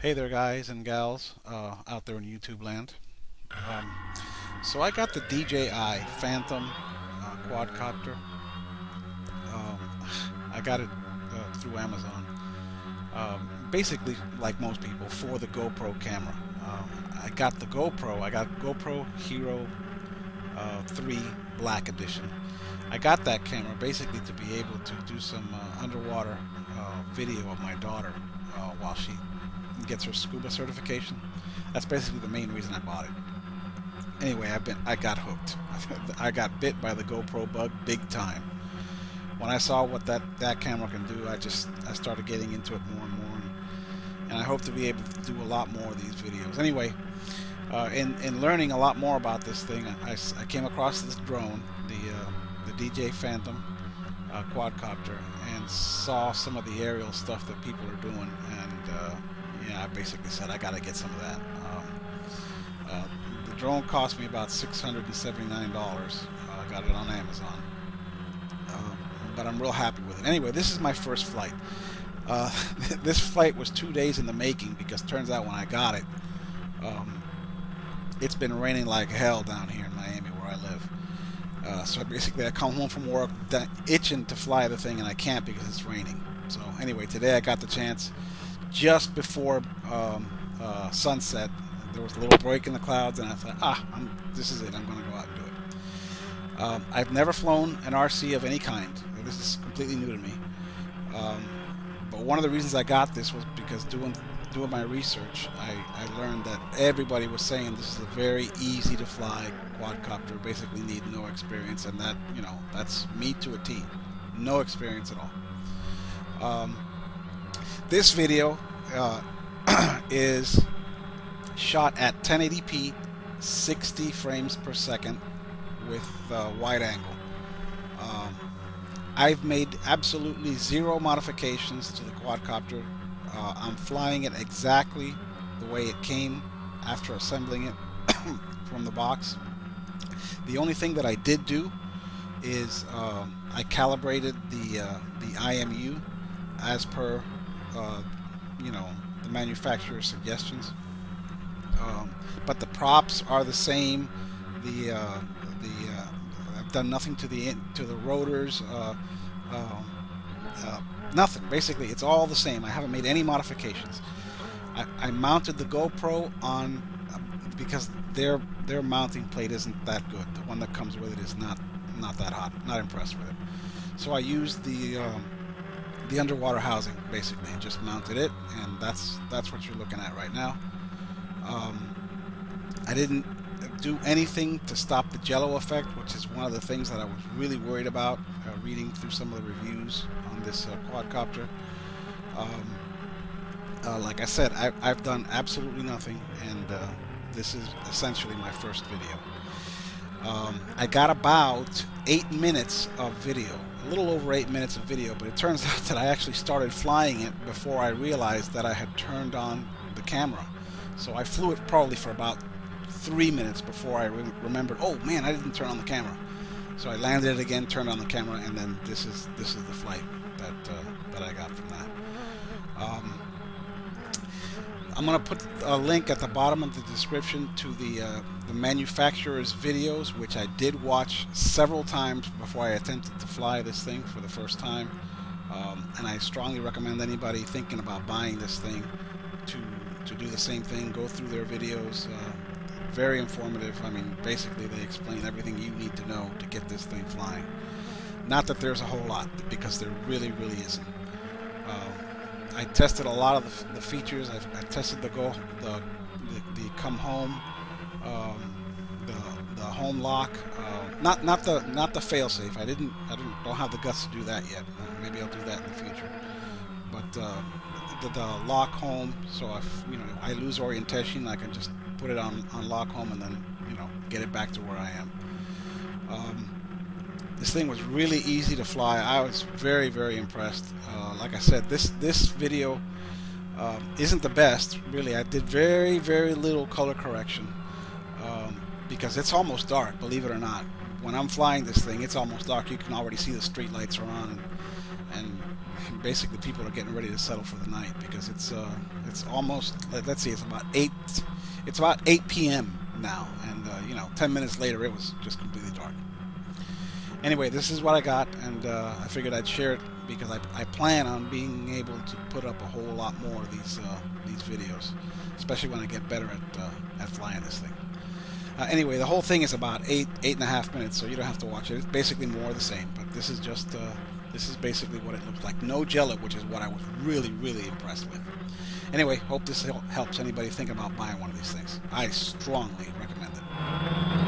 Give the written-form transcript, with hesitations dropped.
Hey there, guys and gals out there in YouTube land. Um, so I got the DJI Phantom quadcopter. Um, I got it through Amazon. Basically, like most people, for the GoPro camera. I got the GoPro. I got GoPro Hero 3 Black Edition. I got that camera basically to be able to do some underwater video of my daughter while she gets her scuba certification. That's basically the main reason I bought it. Anyway, I got hooked. I got bit by the GoPro bug big time. When I saw what that camera can do, I started getting into it more and more, and I hope to be able to do a lot more of these videos. Anyway, in learning a lot more about this thing, I came across this drone, the DJI Phantom quadcopter, and saw some of the aerial stuff that people are doing, and yeah, I basically said I gotta get some of that. The drone cost me about $679. I got it on Amazon, but I'm real happy with it. Anyway, this is my first flight. This flight was 2 days in the making, because turns out when I got it, it's been raining like hell down here in Miami where I live. So basically I come home from work itching to fly the thing, and I can't because it's raining. So anyway, today I got the chance just before sunset. There was a little break in the clouds, and I thought, this is it. I'm going to go out and do it. I've never flown an RC of any kind. This is completely new to me. But one of the reasons I got this was because doing my research, I learned that everybody was saying this is a very easy to fly quadcopter. Basically need no experience, and that, that's me to a T. No experience at all. This video is shot at 1080p, 60 frames per second with wide angle. I've made absolutely zero modifications to the quadcopter. I'm flying it exactly the way it came after assembling it from the box. The only thing that I did do is I calibrated the IMU as per the manufacturer's suggestions. But the props are the same. I've done nothing to the rotors. Nothing. Basically, it's all the same. I haven't made any modifications. I mounted the GoPro on because their mounting plate isn't that good. The one that comes with it is not that hot. Not impressed with it. So I used the underwater housing basically, and just mounted it, and that's what you're looking at right now. I didn't do anything to stop the Jell-O effect, which is one of the things that I was really worried about reading through some of the reviews on this quadcopter. Like I said, I've done absolutely nothing, and this is essentially my first video. I got about 8 minutes of video, a little over 8 minutes of video, but it turns out that I actually started flying it before I realized that I had turned on the camera. So I flew it probably for about 3 minutes before I remembered, oh man, I didn't turn on the camera. So I landed it again, turned on the camera, and then this is the flight that I got from that. I'm going to put a link at the bottom of the description to the manufacturer's videos, which I did watch several times before I attempted to fly this thing for the first time. And I strongly recommend anybody thinking about buying this thing to do the same thing. Go through their videos. Very informative. I mean, basically they explain everything you need to know to get this thing flying. Not that there's a whole lot, because there really isn't. I tested a lot of the features. I tested the come home, the home lock, not the failsafe. I don't have the guts to do that yet. Maybe I'll do that in the future. But the lock home, so if I lose orientation, I can just put it on lock home and then get it back to where I am. This thing was really easy to fly. I was very impressed. Like I said, this video isn't the best, really. I did very little color correction because it's almost dark, believe it or not. When I'm flying this thing, it's almost dark. You can already see the street lights are on, and basically people are getting ready to settle for the night, because it's almost, let's see, it's about 8 p.m. now, and 10 minutes later it was just completely dark. Anyway, this is what I got, and I figured I'd share it because I plan on being able to put up a whole lot more of these videos, especially when I get better at flying this thing. Anyway, the whole thing is about 8.5 minutes, so you don't have to watch it. It's basically more of the same, but this is just this is basically what it looks like. No Jell-O, which is what I was really, really impressed with. Anyway, hope this helps anybody think about buying one of these things. I strongly recommend it.